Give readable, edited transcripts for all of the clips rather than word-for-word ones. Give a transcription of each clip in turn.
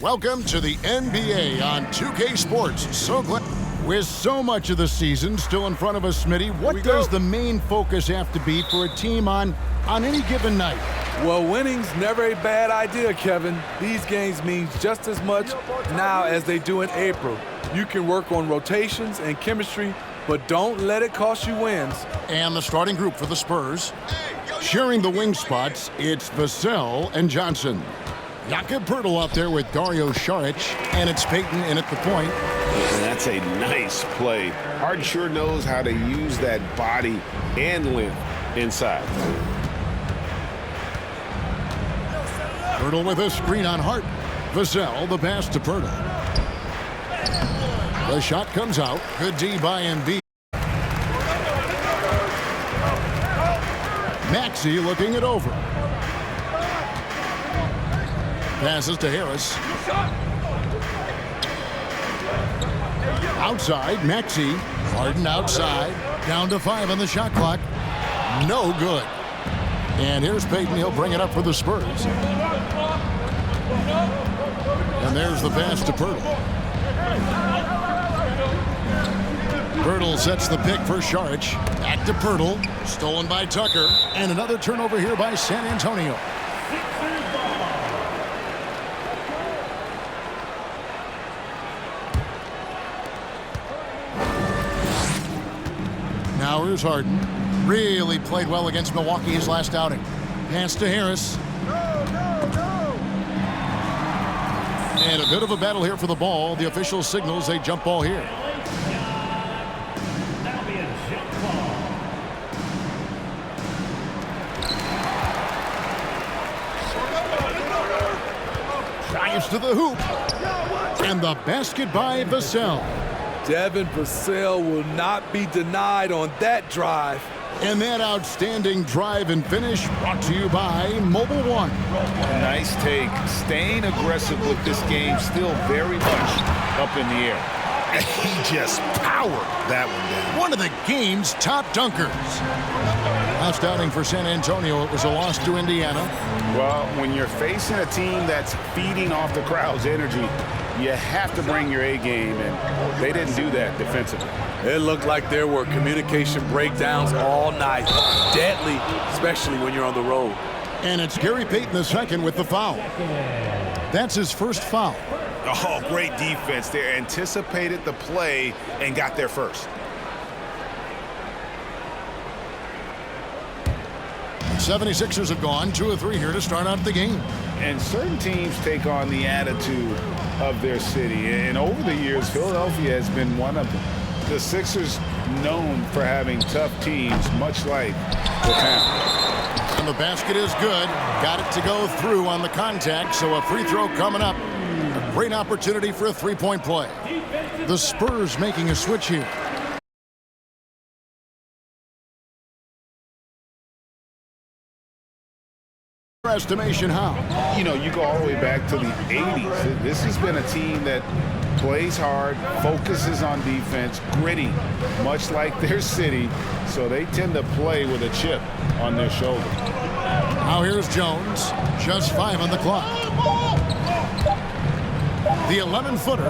Welcome to the NBA on 2K Sports. So glad. With so much of the season still in front of us, Smitty, what does the main focus have to be for a team on any given night? Well, winning's never a bad idea, Kevin. These games mean just as much now as they do in April. You can work on rotations and chemistry, but don't let it cost you wins. And the starting group for the Spurs. Sharing the wing spots, it's Vassell and Johnson. Jakob Poeltl out there with Dario Saric, and it's Payton in at the point. And that's a nice play. Harden sure knows how to use that body and length inside. Poeltl with a screen on Hart. Vassell, the pass to Poeltl. The shot comes out. Good D by Embiid. Maxey looking it over. Passes to Harris. Outside, Maxey. Harden outside. Down to 5 on the shot clock. No good. And here's Payton. He'll bring it up for the Spurs. And there's the pass to Poeltl. Poeltl sets the pick for Saric. Back to Poeltl. Stolen by Tucker. And another turnover here by San Antonio. Now here's Harden. Really played well against Milwaukee his last outing. Pass to Harris. And a bit of a battle here for the ball. The official signals a jump ball here. Drives to the hoop. And the basket by Vassell. Devin Vassell will not be denied on that drive. And that outstanding drive and finish brought to you by Mobile One. Nice take. Staying aggressive with this game, still very much up in the air. He just powered that one down. One of the game's top dunkers. Last outing for San Antonio, it was a loss to Indiana. Well, when you're facing a team that's feeding off the crowd's energy, you have to bring your A game, and they didn't do that defensively. It looked like there were communication breakdowns all night. Deadly, especially when you're on the road. And it's Gary Payton II with the foul. That's his first foul. Oh, great defense there. Anticipated the play and got there first. The 76ers have gone 2 of 3 here to start out the game. And certain teams take on the attitude of their city. And over the years, Philadelphia has been one of them. The Sixers known for having tough teams, much like the town. And the basket is good. Got it to go through on the contact, so a free throw coming up. A great opportunity for a three-point play. The Spurs making a switch here. Estimation how? You know, you go all the way back to the 80s. This has been a team that plays hard, focuses on defense, gritty, much like their city, so they tend to play with a chip on their shoulder. Now here's Jones, just 5 on the clock. The 11-footer,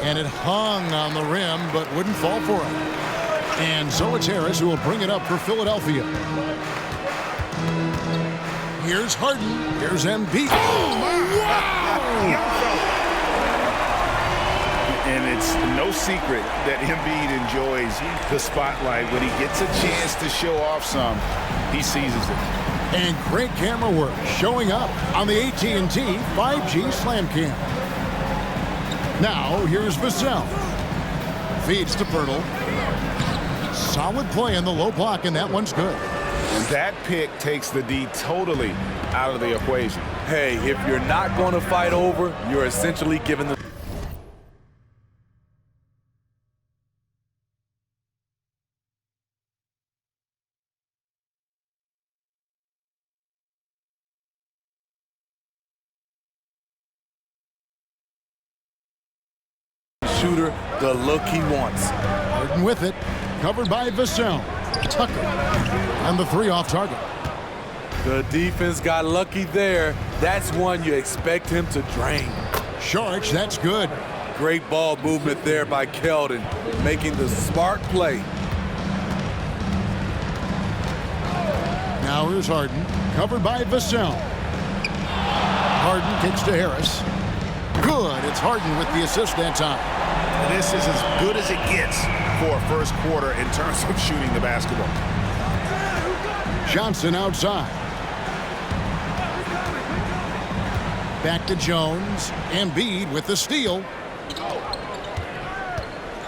and it hung on the rim, but wouldn't fall for it. And so it's Harris who will bring it up for Philadelphia. Here's Harden. Here's Embiid. Oh, wow! And it's no secret that Embiid enjoys the spotlight. When he gets a chance to show off some, he seizes it. And great camera work showing up on the AT&T 5G Slam Cam. Now, here's Vassell. Feeds to Pirtle. Solid play in the low block, and that one's good. And that pick takes the D totally out of the equation. Hey, if you're not going to fight over, you're essentially giving the shooter the look he wants. Harden with it. Covered by Vassell. Tucker on the 3 off target. The defense got lucky there. That's one you expect him to drain. Sharks, that's good. Great ball movement there by Keldon, making the smart play. Now here's Harden, covered by Vassell. Harden kicks to Harris. Good, it's Harden with the assist that time. This is as good as it gets for a first quarter in terms of shooting the basketball. Johnson outside. Back to Jones. Embiid with the steal.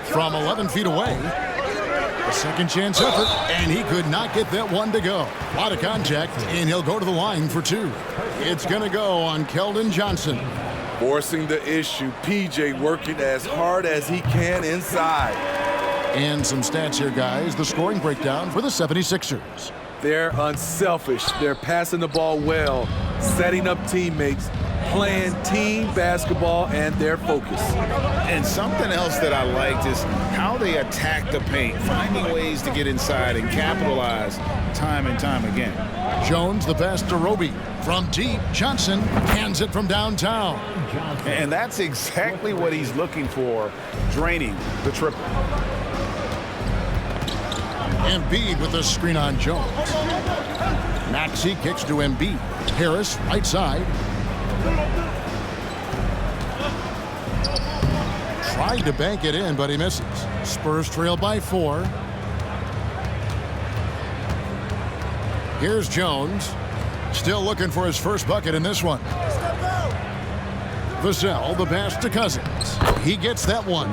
From 11 feet away. A second chance effort, and he could not get that one to go. A lot of contact, and he'll go to the line for 2. It's going to go on Keldon Johnson. Forcing the issue. PJ working as hard as he can inside. And some stats here, guys. The scoring breakdown for the 76ers. They're unselfish. They're passing the ball well, setting up teammates, playing team basketball, and their focus. And something else that I liked is how they attack the paint, finding ways to get inside and capitalize time and time again. Jones, the pass to Roby. From deep, Johnson hands it from downtown. And that's exactly what he's looking for, draining the triple. Embiid with the screen on Jones. Maxey kicks to Embiid. Harris, right side. Tried to bank it in, but he misses. Spurs trail by 4. Here's Jones. Still looking for his first bucket in this one. Vassell, the pass to Cousins. He gets that one.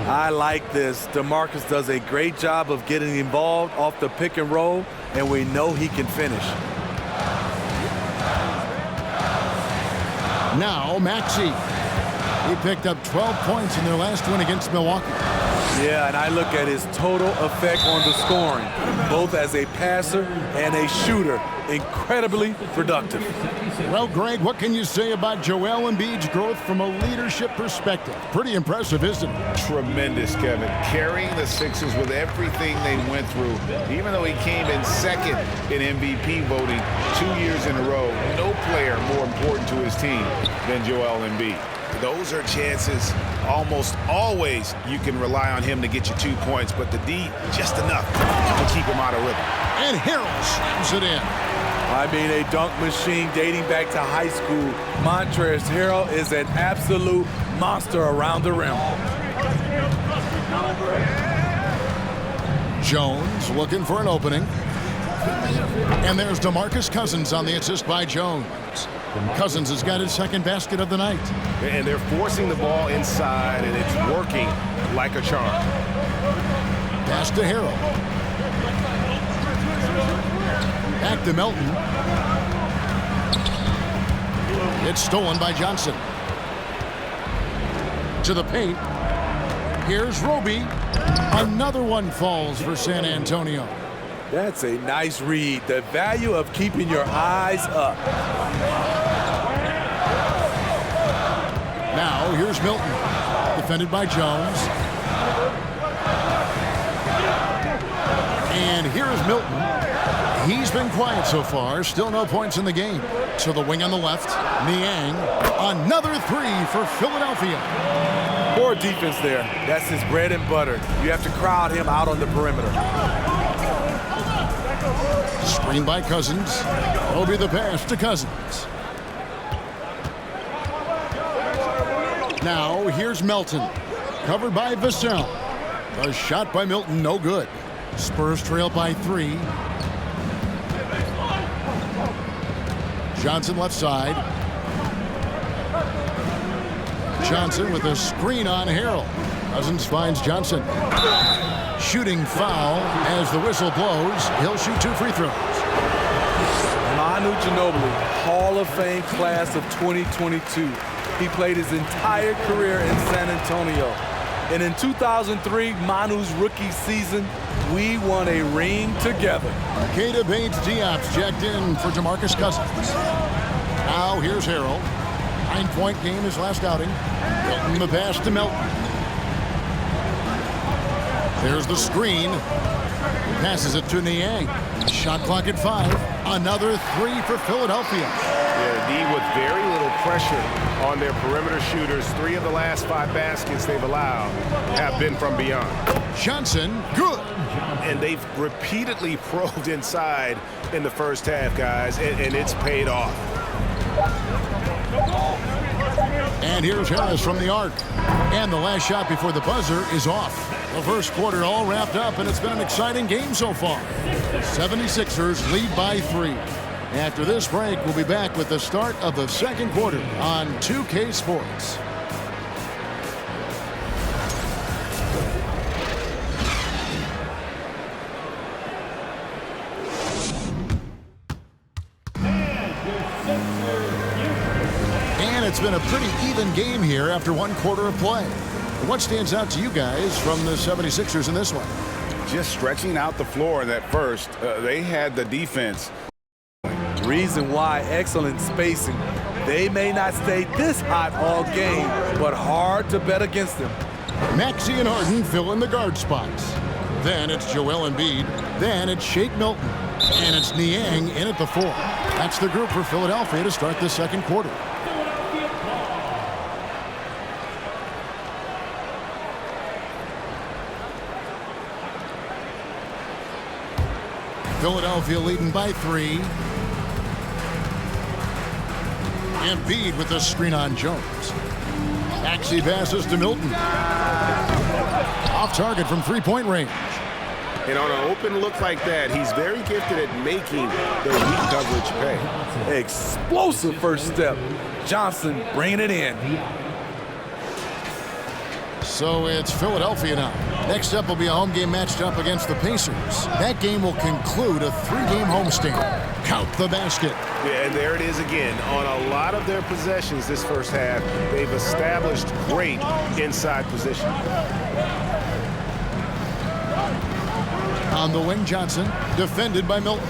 I like this. DeMarcus does a great job of getting involved off the pick and roll, and we know he can finish. Now Maxey. He picked up 12 points in their last win against Milwaukee. Yeah, and I look at his total effect on the scoring, both as a passer and a shooter. Incredibly productive. Well, Greg, what can you say about Joel Embiid's growth from a leadership perspective? Pretty impressive, isn't it? Tremendous, Kevin. Carrying the Sixers with everything they went through, even though he came in second in MVP voting 2 years in a row. No player more important to his team than Joel Embiid. Those are chances almost always you can rely on him to get you 2 points, but the D, just enough to keep him out of rhythm. And Harrell slams it in. I mean, a dunk machine dating back to high school. Montrezl Harrell is an absolute monster around the rim. Jones looking for an opening. And there's DeMarcus Cousins on the assist by Jones. Cousins has got his second basket of the night. And they're forcing the ball inside, and it's working like a charm. Pass to Harrell. Back to Melton. It's stolen by Johnson. To the paint. Here's Roby. Another one falls for San Antonio. That's a nice read. The value of keeping your eyes up. Now here's Milton. Defended by Jones. And here's Milton. He's been quiet so far. Still no points in the game. To the wing on the left. Niang. Another three for Philadelphia. Poor defense there. That's his bread and butter. You have to crowd him out on the perimeter. Screen by Cousins. Will be the pass to Cousins. Now here's Melton. Covered by Vassell. A shot by Milton, no good. Spurs trail by 3. Johnson left side. Johnson with a screen on Harrell. Cousins finds Johnson. Shooting foul as the whistle blows. He'll shoot 2 free throws. Manu Ginobili, Hall of Fame class of 2022. He played his entire career in San Antonio. And in 2003, Manu's rookie season, we won a ring together. Keita Bates-Diop's checked in for DeMarcus Cousins. Now here's Harrell. 9-point game his last outing. Milton the pass to Melton. There's the screen. Passes it to Niang. Shot clock at 5. Another 3 for Philadelphia. Yeah, D with very little pressure on their perimeter shooters. 3 of the last 5 baskets they've allowed have been from beyond. Johnson, good. And they've repeatedly probed inside in the first half, guys, and it's paid off. And here's Harris from the arc. And the last shot before the buzzer is off. The first quarter all wrapped up, and it's been an exciting game so far. 76ers lead by 3. After this break, we'll be back with the start of the second quarter on 2K Sports. And it's been a pretty even game here after one quarter of play. What stands out to you guys from the 76ers in this one? Just stretching out the floor in that first. They had the defense. Reason why, excellent spacing. They may not stay this hot all game, but hard to bet against them. Maxey and Harden fill in the guard spots. Then it's Joel Embiid. Then it's Shake Milton. And it's Niang in at the 4. That's the group for Philadelphia to start the second quarter. Philadelphia leading by 3. Embiid with the screen on Jones. Maxey passes to Milton. Off target from 3-point range. And on an open look like that, he's very gifted at making the weak coverage pay. Explosive first step. Johnson bringing it in. So it's Philadelphia now. Next up will be a home game matched up against the Pacers. That game will conclude a 3-game homestand. Count the basket. Yeah, and there it is again. On a lot of their possessions this first half, they've established great inside position. On the wing, Johnson, defended by Milton.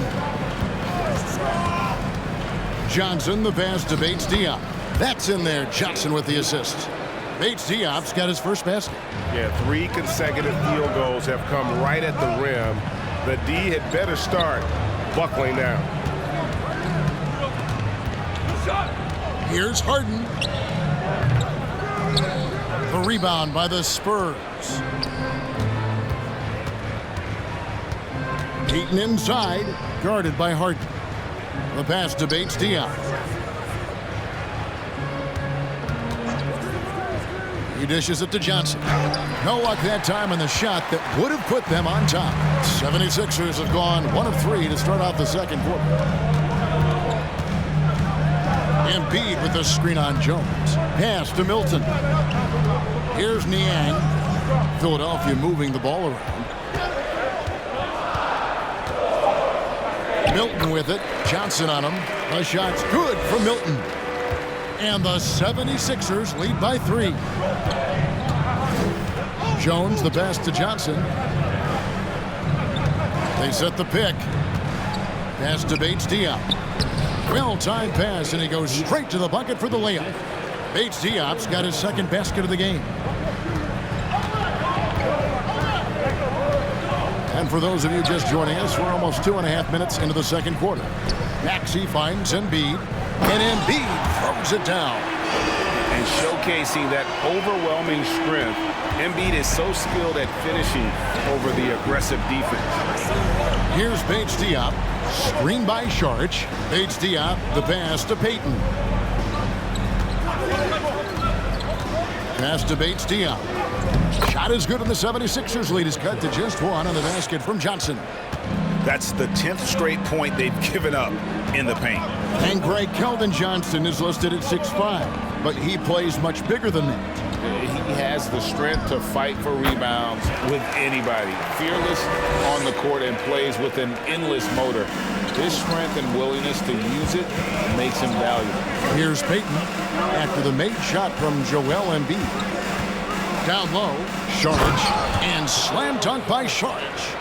Johnson, the pass to Bates Diop. That's in there. Johnson with the assist. Bates Diop's got his first basket. Yeah, 3 consecutive field goals have come right at the rim. The D had better start buckling down. Here's Harden. The rebound by the Spurs. Eaton inside, guarded by Harden. The pass to Bates Diop. He dishes it to Johnson. No luck that time on the shot that would have put them on top. 76ers have gone 1 of 3 to start out the second quarter. Embiid with the screen on Jones. Pass to Milton. Here's Niang. Philadelphia moving the ball around. Milton with it. Johnson on him. The shot's good for Milton. And the 76ers lead by 3. Jones the pass to Johnson. They set the pick. Pass to Bates Diop. Well-timed pass, and he goes straight to the bucket for the layup. Bates Diop's got his second basket of the game. And for those of you just joining us, we're almost 2.5 minutes into the second quarter. Maxey finds Embiid, and Embiid throws it down. And showcasing that overwhelming strength, Embiid is so skilled at finishing over the aggressive defense. Here's Bates Diop, screened by Sharch. Bates Diop, the pass to Payton. Pass to Bates Diop. Shot is good, and the 76ers lead is cut to just 1 on the basket from Johnson. That's the 10th straight point they've given up in the paint. And Greg Kelvin Johnson is listed at 6'5", but he plays much bigger than that. He has the strength to fight for rebounds with anybody. Fearless on the court and plays with an endless motor. His strength and willingness to use it makes him valuable. Here's Payton after the made shot from Joel Embiid. Down low, Saric, and slam dunk by Saric.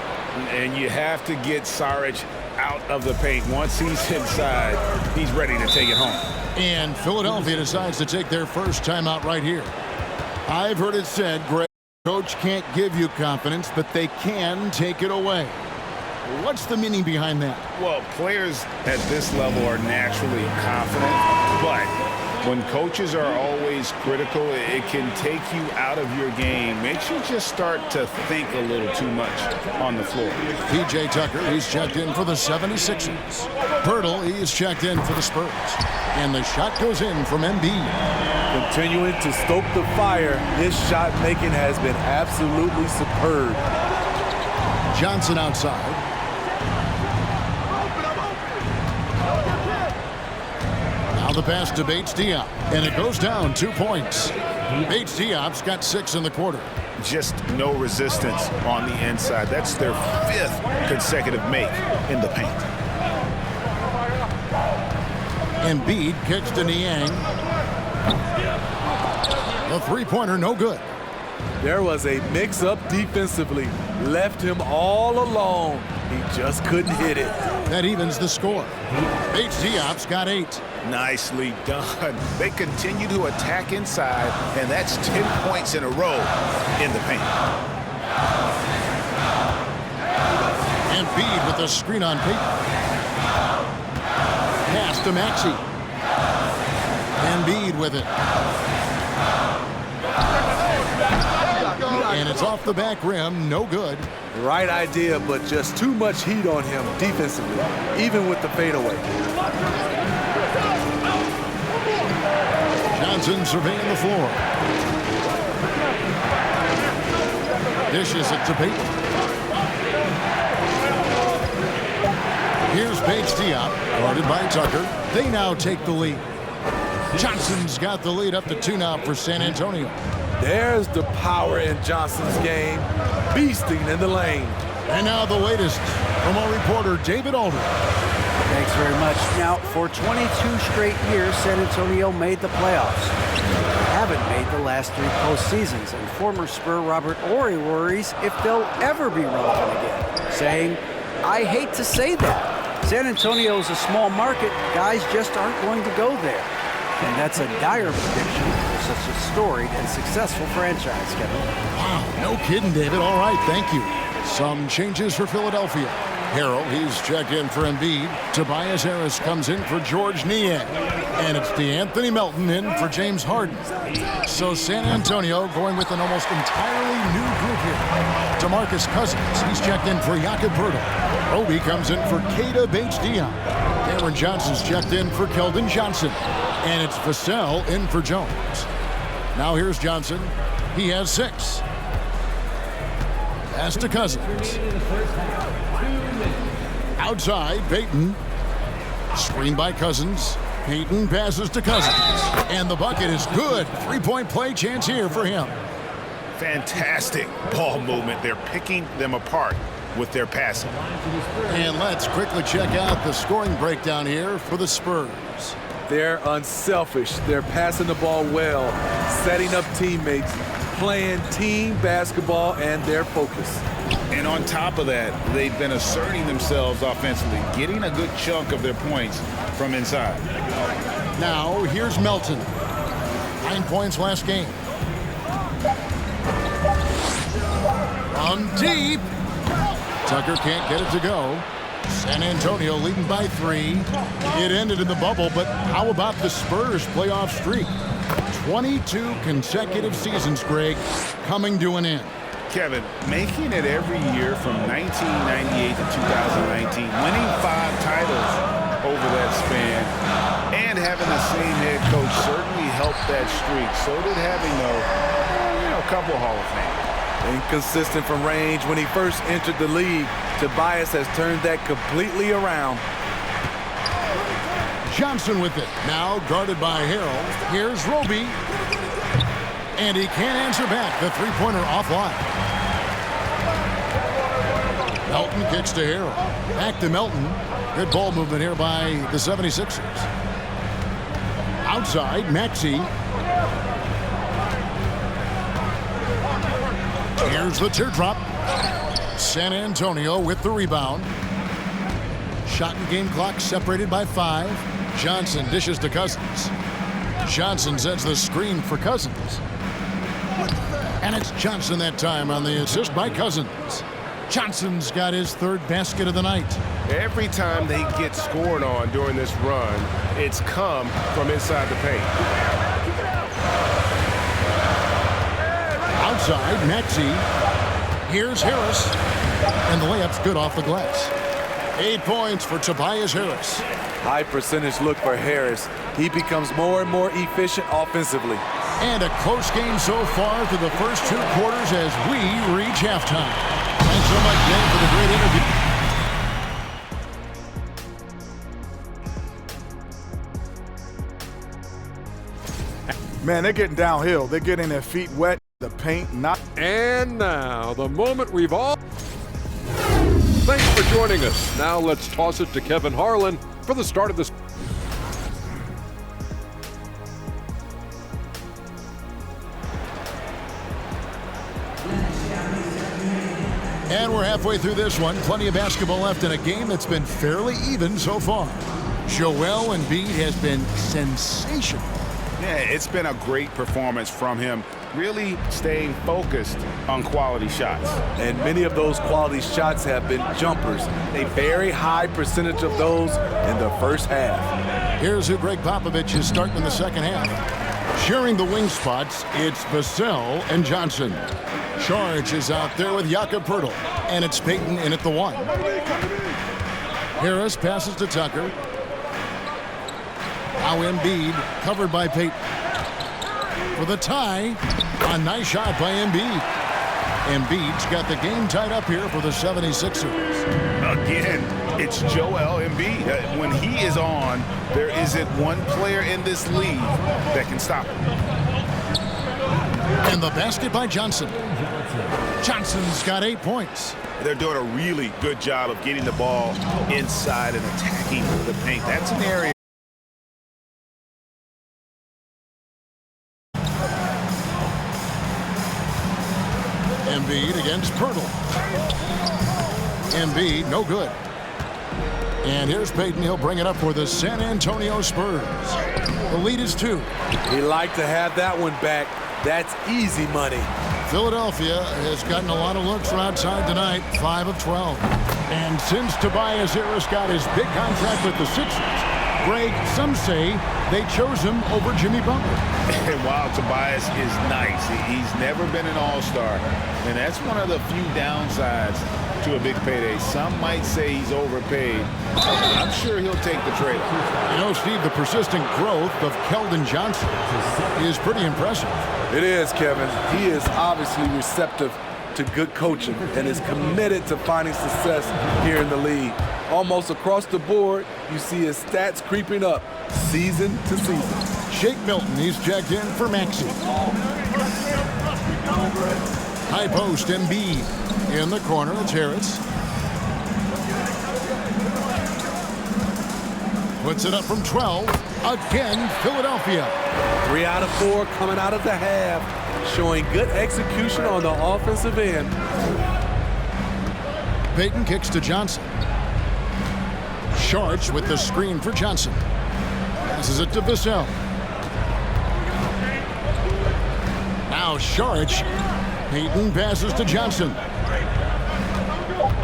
And you have to get Saric out of the paint. Once he's inside, he's ready to take it home. And Philadelphia decides to take their first timeout right here. I've heard it said, Greg, coach can't give you confidence, but they can take it away. What's the meaning behind that? Well, players at this level are naturally confident, but when coaches are always critical, it can take you out of your game. Makes you just start to think a little too much on the floor. P.J. Tucker, he's checked in for the 76ers. Pirtle, he's checked in for the Spurs. And the shot goes in from Embiid. Continuing to stoke the fire, his shot making has been absolutely superb. Johnson outside. Now the pass to Bates Diop, and it goes down 2 points. Bates Diop's got 6 in the quarter. Just no resistance on the inside. That's their 5th consecutive make in the paint. Embiid kicks to Niang. The three-pointer no good. There was a mix-up defensively. Left him all alone. He just couldn't hit it. That evens the score. Bates Diop's got 8. Nicely done. They continue to attack inside, and that's 10 points in a row in the paint. Embiid with the screen on Payton. Pass to Maxey. Embiid with it. And it's off the back rim, no good. Right idea, but just too much heat on him defensively, even with the fadeaway. Johnson surveying the floor. Dishes it to Payton. Here's Bates Diop, guarded by Tucker. They now take the lead. Johnson's got the lead up to 2 now for San Antonio. There's the power in Johnson's game, beasting in the lane. And now the latest from our reporter, David Aldridge. Thanks very much. Now, for 22 straight years, San Antonio made the playoffs. They haven't made the last 3 postseasons, and former Spur Robert Ory worries if they'll ever be relevant again, saying, "I hate to say that. San Antonio is a small market. Guys just aren't going to go there." And that's a dire prediction for such a storied and successful franchise, Kevin. Wow, no kidding, David. All right, thank you. Some changes for Philadelphia. Harrell, he's checked in for Embiid. Tobias Harris comes in for George Niang. And it's DeAnthony Melton in for James Harden. So San Antonio going with an almost entirely new group here. DeMarcus Cousins, he's checked in for Jakob Poeltl. Roby comes in for Keita Bates-Diop. Cameron Johnson's checked in for Keldon Johnson. And it's Vassell in for Jones. Now here's Johnson. He has 6. Pass to Cousins. Outside, Payton. Screen by Cousins. Payton passes to Cousins. And the bucket is good. 3-point play chance here for him. Fantastic ball movement. They're picking them apart with their passing. And let's quickly check out the scoring breakdown here for the Spurs. They're unselfish. They're passing the ball well, setting up teammates, playing team basketball, and their focus. And on top of that, they've been asserting themselves offensively, getting a good chunk of their points from inside. Now, here's Melton. 9 points last game. From deep. Tucker can't get it to go. San Antonio leading by 3. It ended in the bubble, but how about the Spurs playoff streak? 22 consecutive seasons, Greg, coming to an end. Kevin, making it every year from 1998 to 2019, winning 5 titles over that span, and having the same head coach certainly helped that streak. So did having, a couple Hall of Fame. Inconsistent from range when he first entered the league. Tobias has turned that completely around. Johnson with it. Now guarded by Harrell. Here's Roby. And he can't answer back. The three-pointer offline. Melton kicks to Harrell. Back to Melton. Good ball movement here by the 76ers. Outside, Maxey. Here's the teardrop. San Antonio with the rebound. Shot and game clock separated by 5. Johnson dishes to Cousins. Johnson sets the screen for Cousins. And it's Johnson that time on the assist by Cousins. Johnson's got his 3rd basket of the night. Every time they get scored on during this run, it's come from inside the paint. Outside, Maxey. Here's Harris. And the layup's good off the glass. 8 points for Tobias Harris. High percentage look for Harris. He becomes more and more efficient offensively. And a close game so far through the first 2 quarters as we reach halftime. Thanks so much, Dan, for the great interview. Man, they're getting downhill. They're getting their feet wet. The paint not. And now, the moment we've all... Thanks for joining us. Now let's toss it to Kevin Harlan for the start of this. And we're halfway through this one. Plenty of basketball left in a game that's been fairly even so far. Joel Embiid has been sensational. Yeah, it's been a great performance from him, really staying focused on quality shots. And many of those quality shots have been jumpers. A very high percentage of those in the first half. Here's who Greg Popovich is starting in the second half. Sharing the wing spots, it's Vassell and Johnson. Charge is out there with Jakob Poeltl, and it's Payton in at the 1. Harris passes to Tucker. Now Embiid, covered by Payton. For the tie, a nice shot by Embiid. Embiid's got the game tied up here for the 76ers. Again, it's Joel Embiid. When he is on, there isn't one player in this league that can stop him. And the basket by Johnson. Johnson's got 8 points. They're doing a really good job of getting the ball inside and attacking the paint. That's an area. Embiid against Pirtle. Embiid, no good. And here's Payton. He'll bring it up for the San Antonio Spurs. The lead is 2. He liked to have that one back. That's easy money. Philadelphia has gotten a lot of looks from outside tonight, 5 of 12. And since Tobias Harris got his big contract with the Sixers, Greg, some say they chose him over Jimmy Butler. And while Tobias is nice, he's never been an all-star. And that's one of the few downsides to a big payday. Some might say he's overpaid. I'm sure he'll take the trade. You know, Steve, the persistent growth of Keldon Johnson is pretty impressive. It is, Kevin. He is obviously receptive to good coaching and is committed to finding success here in the league. Almost across the board, you see his stats creeping up season to season. Shake Milton, he's checked in for Maxey. High post, Embiid. In the corner, it's Harris. Puts it up from 12. Again, Philadelphia. 3 out of 4 coming out of the half, showing good execution on the offensive end. Payton kicks to Johnson. Sharch with the screen for Johnson. Passes it to Vassell. Now Sharch. Payton passes to Johnson.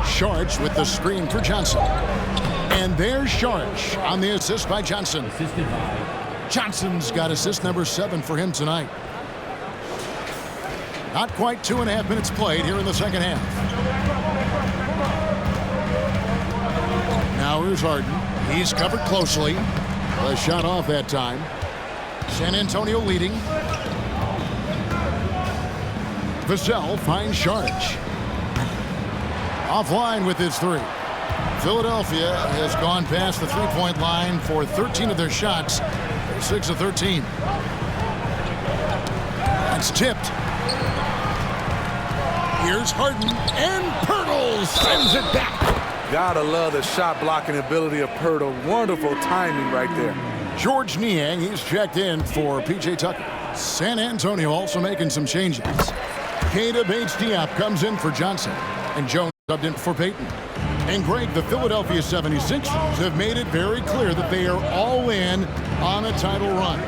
Sharch with the screen for Johnson. And there's Sharch on the assist by Johnson. Johnson's got assist number 7 for him tonight. Not quite 2.5 minutes played here in the second half. Now here's Harden. He's covered closely. A shot off that time. San Antonio leading. Vassell finds Sharch. Offline with his 3. Philadelphia has gone past the three-point line for 13 of their shots. 6 of 13. It's tipped. Here's Harden, and Pirtle sends it back. Gotta love the shot blocking ability of Pirtle. Wonderful timing right there. George Niang, he's checked in for P.J. Tucker. San Antonio also making some changes. Keita Bates-Diop comes in for Johnson, and Jones subbed in for Payton. And Greg, the Philadelphia 76ers have made it very clear that they are all in on a title run.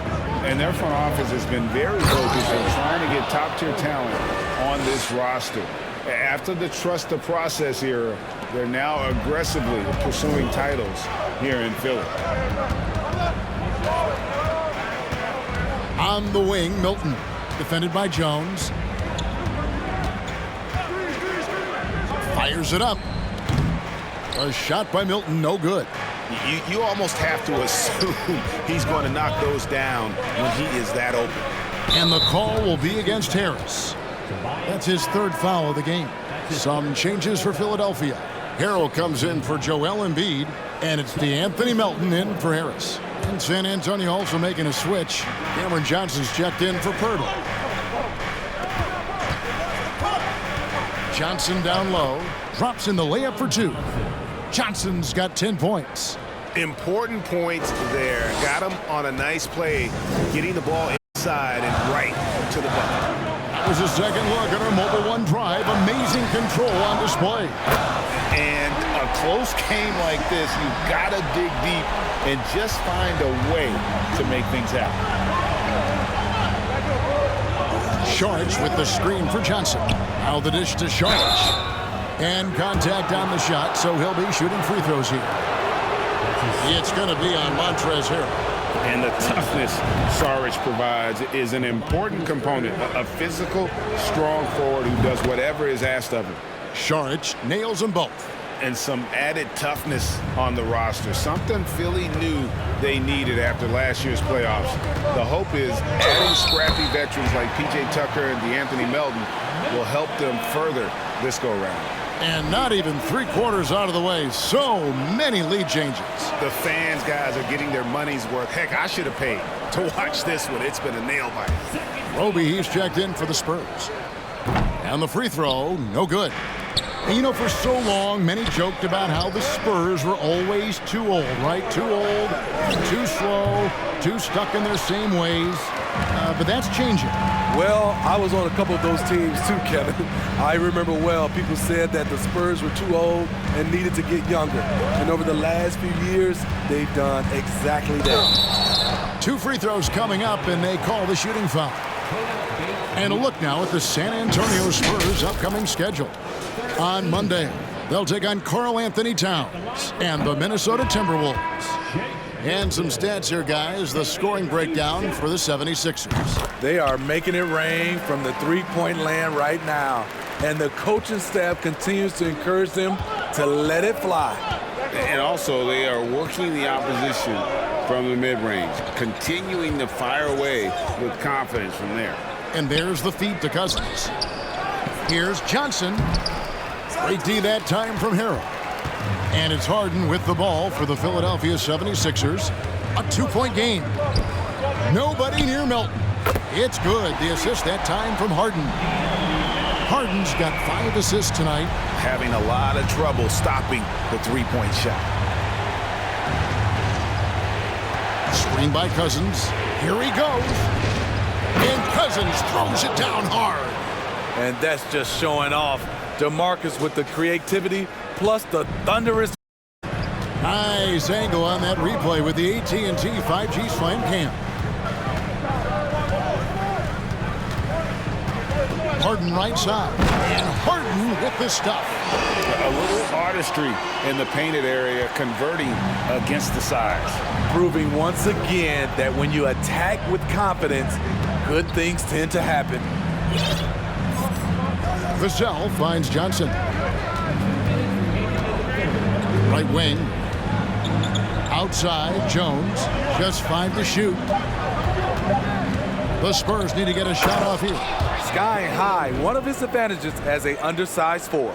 And their front office has been very focused on trying to get top-tier talent on this roster. After the trust the process era, they're now aggressively pursuing titles here in Philly. On the wing, Milton, defended by Jones. Fires it up. A shot by Milton, no good. You almost have to assume he's going to knock those down when he is that open. And the call will be against Harris. That's his 3rd foul of the game. Some changes for Philadelphia. Harrell comes in for Joel Embiid, and it's DeAnthony Melton in for Harris. And San Antonio also making a switch. Cameron Johnson's checked in for Pirtle. Johnson down low, drops in the layup for 2. Johnson's got 10 points. Important points there. Got him on a nice play, getting the ball inside and right to the bucket. That was a second look at our Mobile One drive. Amazing control on display. And a close game like this, you've got to dig deep and just find a way to make things happen. Sharch with the screen for Johnson. Now the dish to Sharch. And contact on the shot, so he'll be shooting free throws here. It's going to be on Montrezl Harrell. And the toughness Saric provides is an important component. A physical, strong forward who does whatever is asked of him. Saric nails them both. and some added toughness on the roster. Something Philly knew they needed after last year's playoffs. The hope is adding scrappy veterans like P.J. Tucker and DeAnthony Melton will help them further this go-round. And not even 3/4 out of the way. So many lead changes. The fans, guys, are getting their money's worth. Heck, I should have paid to watch this one. It's been a nail-biter. Roby, he's checked in for the Spurs. And the free throw, no good. And you know, for so long, many joked about how the Spurs were always too old, right? Too old, too slow, too stuck in their same ways. But that's changing. Well, I was on a couple of those teams too, Kevin. I remember well, people said that the Spurs were too old and needed to get younger. And over the last few years, they've done exactly that. 2 free throws coming up, and they call the shooting foul. And a look now at the San Antonio Spurs' upcoming schedule. On Monday, they'll take on Karl Anthony Towns and the Minnesota Timberwolves. And some stats here, guys. The scoring breakdown for the 76ers. They are making it rain from the three-point land right now. And the coaching staff continues to encourage them to let it fly. And also, they are working the opposition from the mid-range, continuing to fire away with confidence from there. And there's the feed to Cousins. Here's Johnson. Great D that time from Harrell. And it's Harden with the ball for the Philadelphia 76ers. A 2-point game. Nobody near Melton. It's good. The assist that time from Harden. Harden's got 5 assists tonight. Having a lot of trouble stopping the three-point shot. Screen by Cousins. Here he goes. And Cousins throws it down hard. And that's just showing off. DeMarcus with the creativity plus the thunderous. Nice angle on that replay with the AT&T 5G Slam Cam. Harden right side. And Harden with the stuff. A little artistry in the painted area, converting against the size. Proving once again that when you attack with confidence, good things tend to happen. Vassell finds Johnson. Right wing. Outside, Jones. Just 5 to shoot. The Spurs need to get a shot off here. Sky high, one of his advantages as an undersized 4.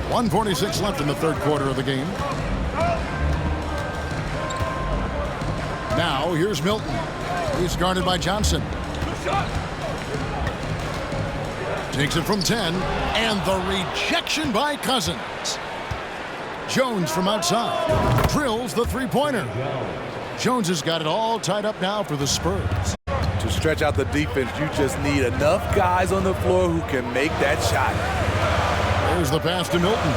1:46 left in the third quarter of the game. Now, here's Milton. He's guarded by Johnson. Takes it from 10, and the rejection by Cousins. Jones from outside drills the three-pointer. Jones has got it all tied up now for the Spurs. To stretch out the defense, you just need enough guys on the floor who can make that shot. There's the pass to Milton.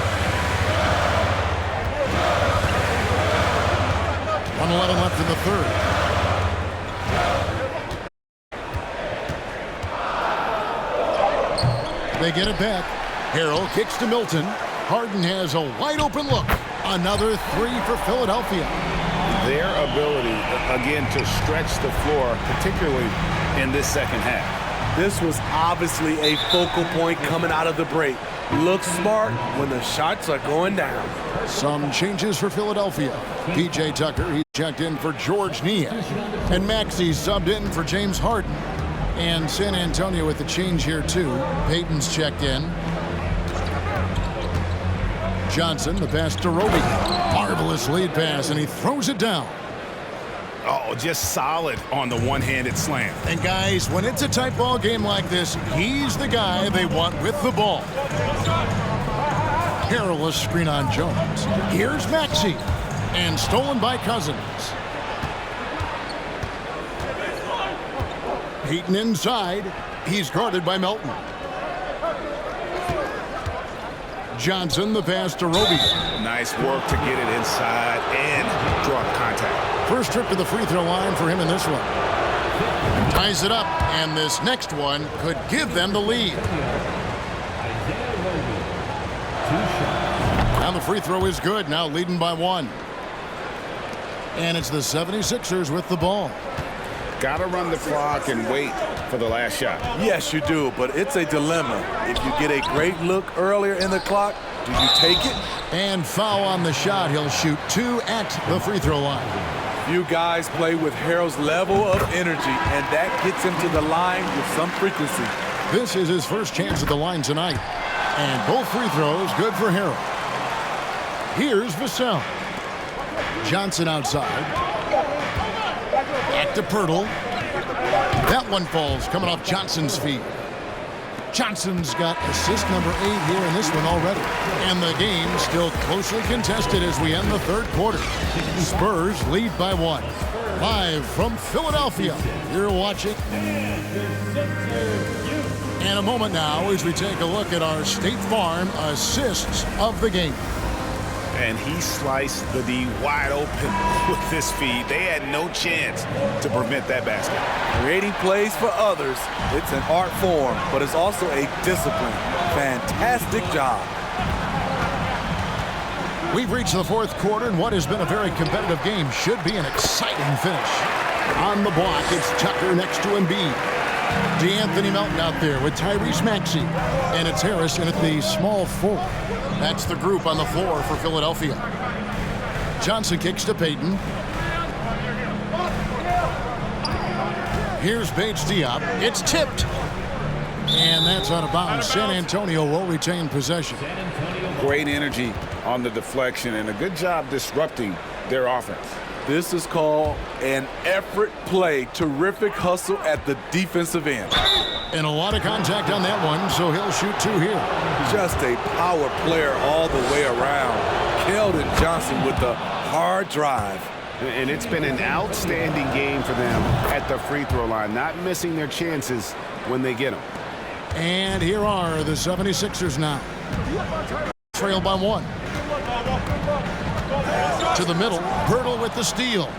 1:11 left in the third. They get it back. Harrell kicks to Milton. Harden has a wide open look. Another 3 for Philadelphia. Their ability, again, to stretch the floor, particularly in this second half. This was obviously a focal point coming out of the break. Look smart when the shots are going down. Some changes for Philadelphia. P.J. Tucker, he checked in for George Nia. And Maxey subbed in for James Harden. And San Antonio with the change here, too. Payton's checked in. Johnson, the pass to Roby. Marvelous lead pass, and he throws it down. Oh, just solid on the one-handed slam. And guys, when it's a tight ball game like this, he's the guy they want with the ball. Perilous screen on Jones. Here's Maxey. And stolen by Cousins. Payton inside. He's guarded by Melton. Johnson, the pass to Roby. Nice work to get it inside and draw contact. First trip to the free throw line for him in this one. Ties it up, and this next one could give them the lead. Now the free throw is good, now leading by 1. And it's the 76ers with the ball. Got to run the clock and wait for the last shot. Yes, you do, but it's a dilemma. If you get a great look earlier in the clock, do you take it? And foul on the shot. He'll shoot 2 at the free throw line. You guys play with Harrell's level of energy, and that gets him to the line with some frequency. This is his first chance at the line tonight. And both free throws good for Harrell. Here's Vassell. Johnson outside. Back to Pirtle. That one falls coming off Johnson's feet. Johnson's got assist number 8 here in this one already. And the game still closely contested as we end the third quarter. Spurs lead by 1. Live from Philadelphia, you're watching. And a moment now as we take a look at our State Farm assists of the game. And he sliced the D wide open with his feet. They had no chance to prevent that basket. Creating plays for others, it's an art form, but it's also a discipline. Fantastic job. We've reached the fourth quarter, and what has been a very competitive game should be an exciting finish. On the block, it's Tucker next to Embiid. DeAnthony Melton out there with Tyrese Maxey. And it's Harrison at the small 4. That's the group on the floor for Philadelphia. Johnson kicks to Payton. Here's Bates Diop. It's tipped. And that's out of bounds. San Antonio will retain possession. Great energy on the deflection and a good job disrupting their offense. This is called an effort play. Terrific hustle at the defensive end. And a lot of contact on that one, so he'll shoot 2 here. Just a power player all the way around. Keldon Johnson with the hard drive. And it's been an outstanding game for them at the free throw line, not missing their chances when they get them. And here are the 76ers now. Trail by 1. To the middle, Pirtle with the steal.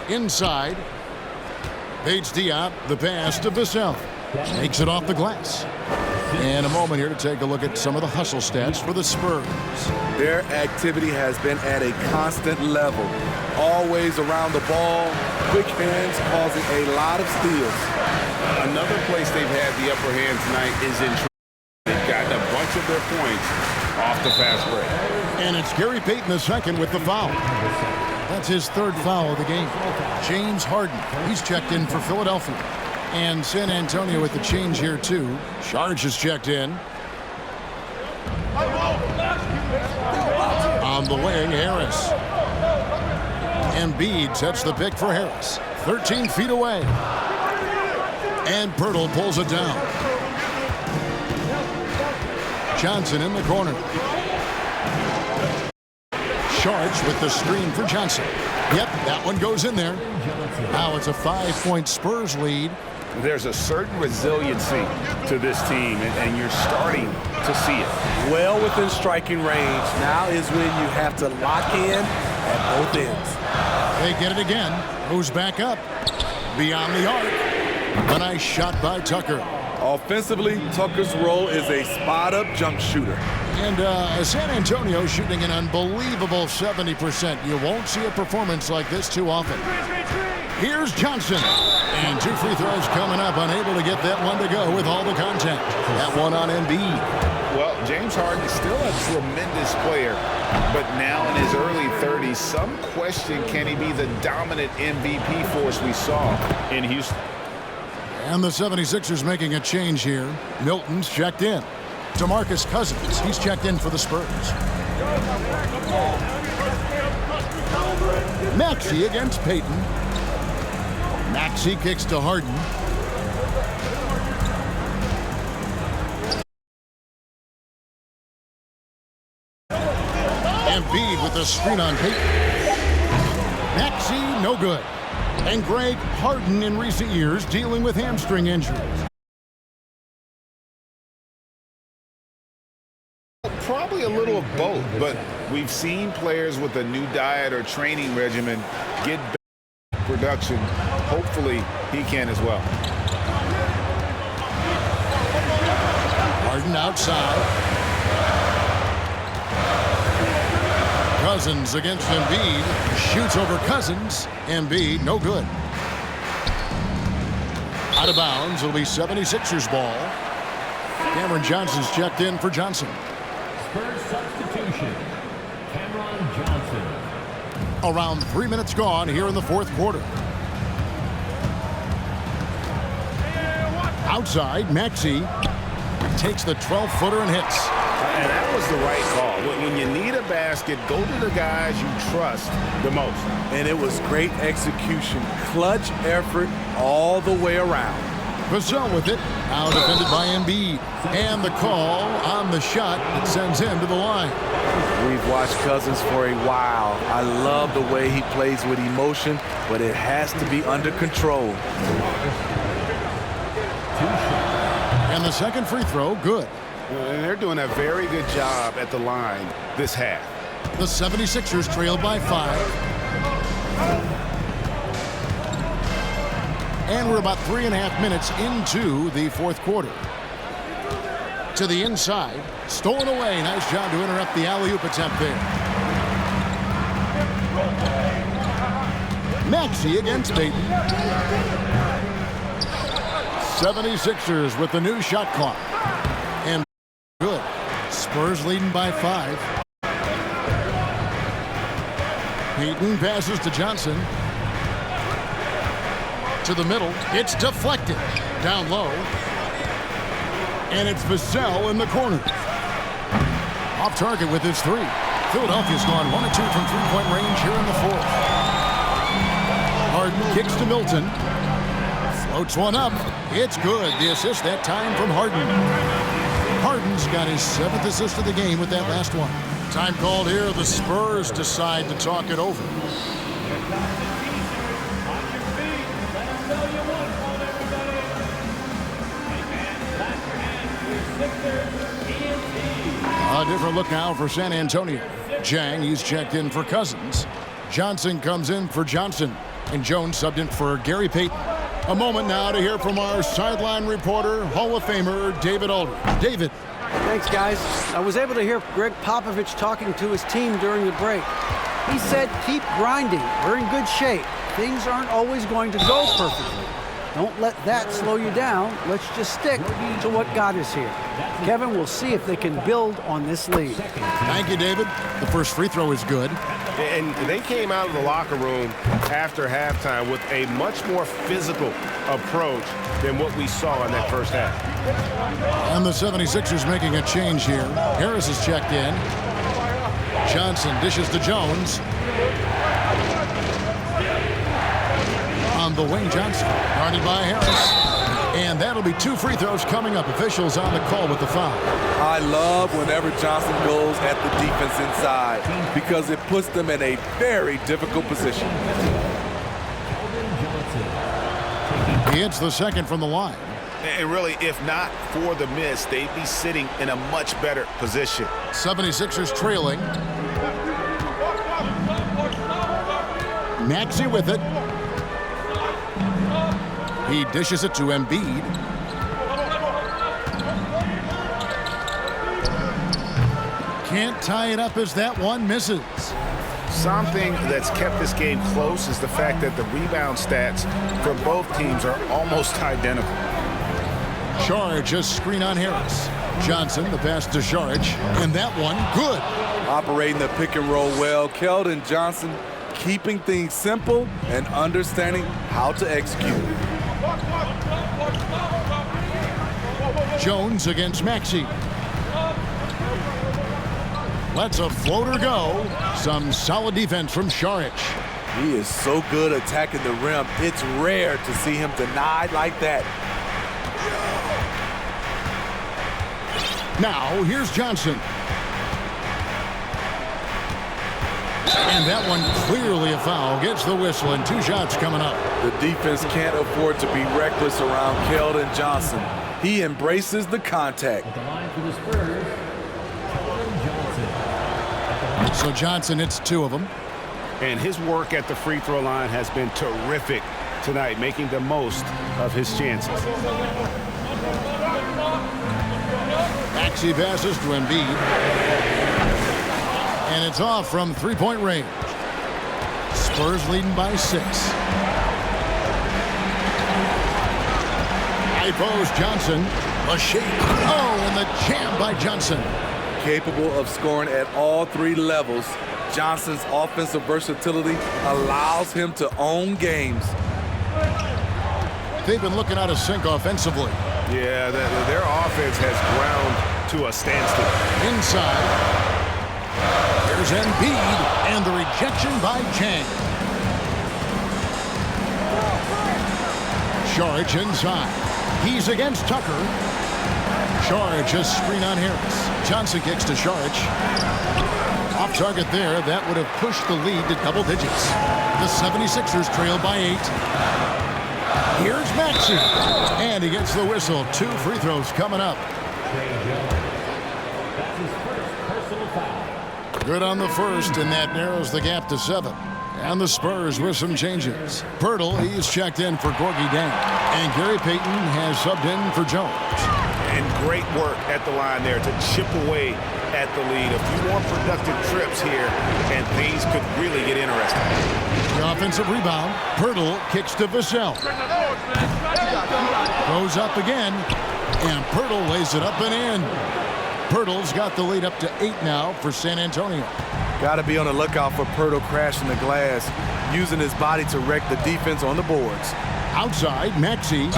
Inside, Bates Diop, the pass to Vassell. Takes it off the glass. And a moment here to take a look at some of the hustle stats for the Spurs. Their activity has been at a constant level. Always around the ball, quick hands causing a lot of steals. Another place they've had the upper hand tonight is in they've gotten a bunch of their points off the fast break. And it's Gary Payton II with the foul. That's his 3rd foul of the game. James Harden, he's checked in for Philadelphia. And San Antonio with the change here too. Charge is checked in. On the wing, Harris. Embiid sets the pick for Harris. 13 feet away. And Pirtle pulls it down. Johnson in the corner. Sharch with the screen for Johnson. Yep, that one goes in there. Now it's a 5-point Spurs lead. There's a certain resiliency to this team, and you're starting to see it. Well within striking range. Now is when you have to lock in at both ends. They get it again. Moves back up. Beyond the arc. A nice shot by Tucker. Offensively, Tucker's role is a spot-up jump shooter. And San Antonio shooting an unbelievable 70%. You won't see a performance like this too often. Here's Johnson. And 2 free throws coming up. Unable to get that one to go with all the contact. That one on Embiid. Well, James Harden is still a tremendous player, but now in his early 30s, some question can he be the dominant MVP force we saw in Houston. And the 76ers making a change here. Milton's checked in. DeMarcus Cousins, he's checked in for the Spurs. Maxey against Payton. Maxey kicks to Harden. Embiid with the screen on Payton. Maxey, no good. And Greg Harden in recent years dealing with hamstring injuries. Probably a little of both, but we've seen players with a new diet or training regimen get better production. Hopefully, he can as well. Harden outside. Cousins against Embiid. Shoots over Cousins. Embiid, no good. Out of bounds. It'll be 76ers ball. Cameron Johnson's checked in for Johnson. Spurs substitution. Cameron Johnson. Around 3 minutes gone here in the fourth quarter. Outside, Maxey takes the 12-footer and hits. And that was the right call. When you need a basket, go to the guys you trust the most. And it was great execution. Clutch effort all the way around. Vassell with it. Now defended by Embiid. And the call on the shot that sends him to the line. We've watched Cousins for a while. I love the way he plays with emotion, but it has to be under control. And the second free throw, good. And they're doing a very good job at the line this half. The 76ers trail by 5. And we're about 3.5 minutes into the fourth quarter. To the inside. Stolen away. Nice job to interrupt the alley-oop attempt there. Maxey against Dayton. 76ers with the new shot clock. And good. Spurs leading by 5. Payton passes to Johnson. To the middle. It's deflected. Down low. And it's Vassell in the corner. Off target with his 3. Philadelphia's gone 1 of 2 from three-point range here in the fourth. Harden kicks to Milton. Floats one up. It's good. The assist that time from Harden. Harden's got his 7th assist of the game with that last one. Time called here. The Spurs decide to talk it over. A different look now for San Antonio. Jang, he's checked in for Cousins. Johnson comes in for Johnson. And Jones subbed in for Gary Payton. A moment now to hear from our sideline reporter, Hall of Famer David Aldridge. David. Thanks, guys. I was able to hear Greg Popovich talking to his team during the break. He said, keep grinding. We're in good shape. Things aren't always going to go perfectly. Don't let that slow you down. Let's just stick to what got us here. Kevin, we'll see if they can build on this lead. Thank you, David. The first free throw is good. And they came out of the locker room after halftime with a much more physical approach than what we saw in that first half. And the 76ers making a change here. Harris is checked in. Johnson dishes to Jones. On the wing, Johnson. Guarded by Harris. And that'll be 2 free throws coming up. Officials on the call with the foul. I love whenever Johnson goes at the defense inside because it puts them in a very difficult position. He hits the second from the line. And really, if not for the miss, they'd be sitting in a much better position. 76ers trailing. Maxey with it. He dishes it to Embiid. Can't tie it up as that one misses. Something that's kept this game close is the fact that the rebound stats for both teams are almost identical. Saric just screen on Harris. Johnson, the pass to Saric, and that one, good. Operating the pick and roll well. Keldon Johnson keeping things simple and understanding how to execute. Jones against Maxey. Lets a floater go. Some solid defense from Saric. He is so good attacking the rim. It's rare to see him denied like that. Now, here's Johnson. And that one clearly a foul. Gets the whistle and 2 shots coming up. The defense can't afford to be reckless around Keldon Johnson. He embraces the contact. At the line for the Spurs, Keldon Johnson. So Johnson hits 2 of them. And his work at the free throw line has been terrific tonight, making the most of his chances. Maxey passes to Embiid. And it's off from 3-point range. Spurs leading by 6. High post, Johnson. A shake. Oh, and the jam by Johnson. Capable of scoring at all three levels, Johnson's offensive versatility allows him to own games. They've been looking out of sync offensively. Yeah, their offense has ground to a standstill. Inside. Here's Embiid, and the rejection by Chang. Saric inside. He's against Tucker. Saric, a screen on Harris. Johnson kicks to Saric. Off target there. That would have pushed the lead to double digits. The 76ers trail by 8. Here's Maxey. And he gets the whistle. 2 free throws coming up. That's his first personal foul. Good on the first, and that narrows the gap to 7. And the Spurs with some changes. Pirtle, he's checked in for Gorgie Deng. And Gary Payton has subbed in for Jones. And great work at the line there to chip away at the lead. A few more productive trips here, and things could really get interesting. The offensive rebound. Pirtle kicks to Vassell. Goes up again, and Pirtle lays it up and in. Pirtle's got the lead up to 8 now for San Antonio. Got to be on the lookout for Pirtle crashing the glass, using his body to wreck the defense on the boards. Outside, Maxey.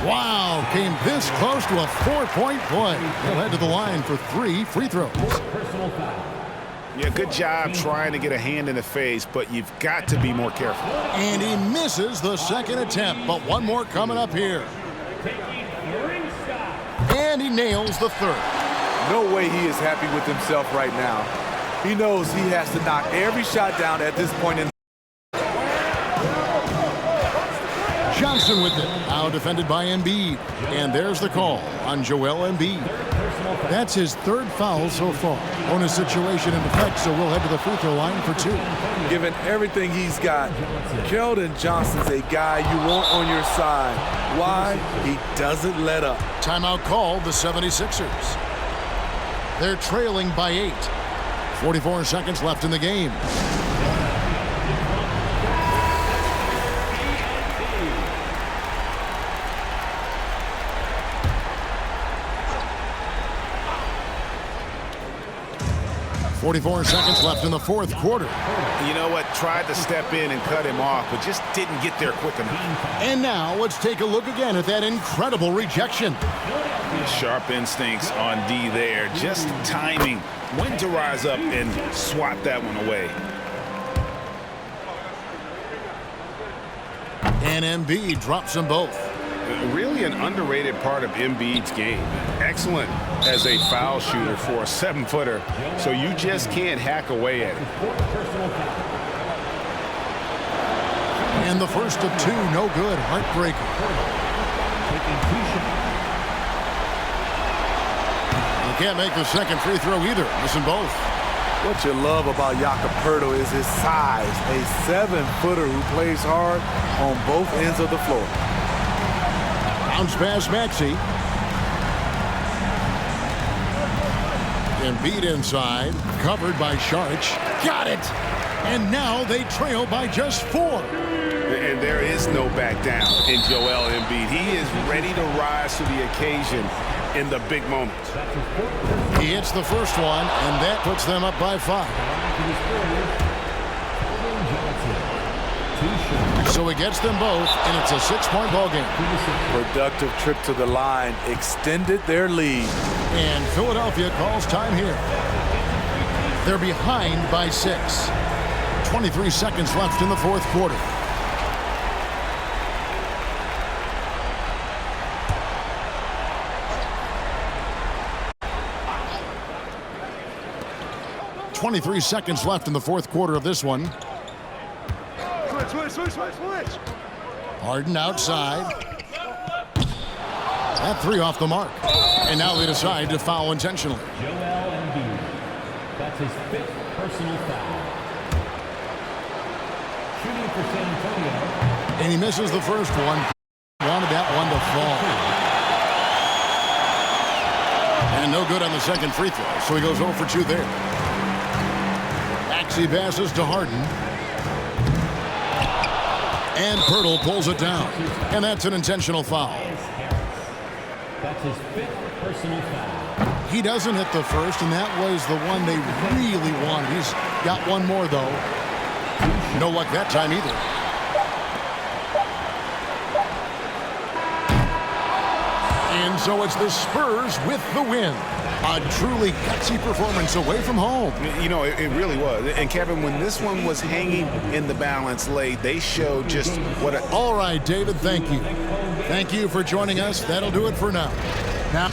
Wow, came this close to a 4-point play. He'll head to the line for 3 free throws. Personal foul. Yeah, good job trying to get a hand in the face, but you've got to be more careful. And he misses the second attempt, but one more coming up here. And he nails the third. No way he is happy with himself right now. He knows he has to knock every shot down at this point in. Johnson with it. Now defended by Embiid. And there's the call on Joel Embiid. That's his 3rd foul so far. Bonus situation in effect, so we'll head to the free throw line for 2. Given everything he's got, Keldon Johnson's a guy you want on your side. Why? He doesn't let up. Timeout called the 76ers. They're trailing by 8. 44 seconds left in the game. .44 seconds left in the 4th quarter. You know what? Tried to step in and cut him off, but just didn't get there quick enough. And now let's take a look again at that incredible rejection. Sharp instincts on D there. Just timing when to rise up and swat that one away. And Embiid drops them both. Really an underrated part of Embiid's game. Excellent as a foul shooter for a 7-footer, so you just can't hack away at it. And the first of 2, no good. Heartbreaker. You can't make the second free throw either. Missing both. What you love about Jakob Poeltl is his size, a 7-footer who plays hard on both ends of the floor. Bounce pass Maxey. Embiid inside, covered by Saric. Got it! And now they trail by just 4. And there is no back down in Joel Embiid. He is ready to rise to the occasion in the big moments. He hits the first one, and that puts them up by 5. So he gets them both, and it's a 6-point ball game. Productive trip to the line extended their lead. And Philadelphia calls time here. They're behind by 6. 23 seconds left in the 4th quarter. .23 seconds left in the 4th quarter of this one. Switch. Harden outside. That 3 off the mark. And now they decide to foul intentionally. Joel Embiid. That's his 5th personal foul. Shooting for San Antonio. And he misses the first one. Wanted that one to fall. And no good on the second free throw, so he goes 0 for 2 there. Maxey passes to Harden. And Pirtle Rebuild pulls it down, and that's an intentional foul. That's his 5th personal foul. He doesn't hit the first, and that was the one they really wanted. He's got one more, though. No luck that time either. And so it's the Spurs with the win. A truly gutsy performance away from home. You know, it really was. And, Kevin, when this one was hanging in the balance late, they showed just what a... All right, David, thank you. Thank you for joining us. That'll do it for now. Now...